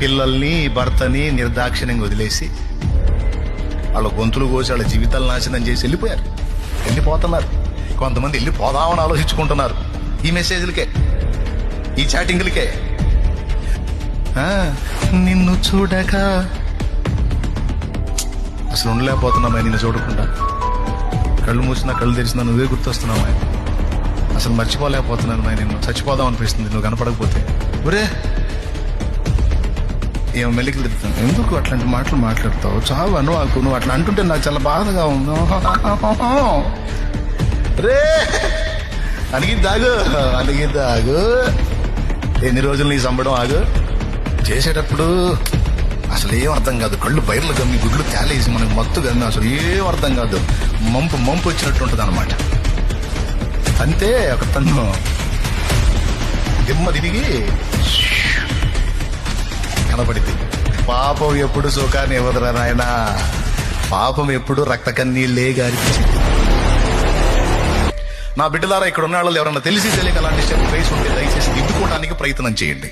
పిల్లల్ని భర్తని నిర్దాక్షిణ్యంగా వదిలేసి వాళ్ళ గొంతులు కోసి వాళ్ళ జీవితాలు నాశనం చేసి వెళ్ళిపోతున్నారు. కొంతమంది వెళ్ళిపోదామని ఆలోచించుకుంటున్నారు ఈ మెసేజ్లకే, ఈ చాటింగ్లకే. నిన్ను చూడక అసలు ఉండలేకపోతున్నామా, నిన్ను చూడకుండా. కళ్ళు మూసినా కళ్ళు తెరిచినా నువ్వే గుర్తొస్తున్నామా, అసలు మర్చిపోలేకపోతున్నాను మా, నిన్ను చచ్చిపోదాం అనిపిస్తుంది నువ్వు కనపడకపోతే. ఒరే ఏమో మెల్లికి తిరుగుతాను, ఎందుకు అట్లాంటి మాటలు మాట్లాడతావు, చావు అనువాకు, నువ్వు అట్లా అంటుంటే నాకు చాలా బాధగా ఉంది. రే అడిగిద్దాగు ఎన్ని రోజులు నీ సంబడం ఆగు. చేసేటప్పుడు అసలు ఏం అర్థం కాదు, కళ్ళు బయర్లు గమ్మి గుడ్లు తేలేసి మనకు మత్తు గమ్మి అసలు ఏం అర్థం కాదు, మంపు వచ్చినట్టు ఉంటుంది అనమాట. అంతే ఒక తన్ను దిమ్మ తిరిగి కనపడింది. పాపం ఎప్పుడు సుఖాన్ని ఇవ్వదురా నాయన, పాపం ఎప్పుడు రక్త కన్నీళ్ళే గారిపించింది. నా బిడ్డలారా, ఇక్కడ ఉన్న వాళ్ళు ఎవరన్నా తెలిసి తెలియక అలాంటి స్టెప్ వేసి ఉంటే దయచేసి దిద్దుకోవడానికి ప్రయత్నం చేయండి.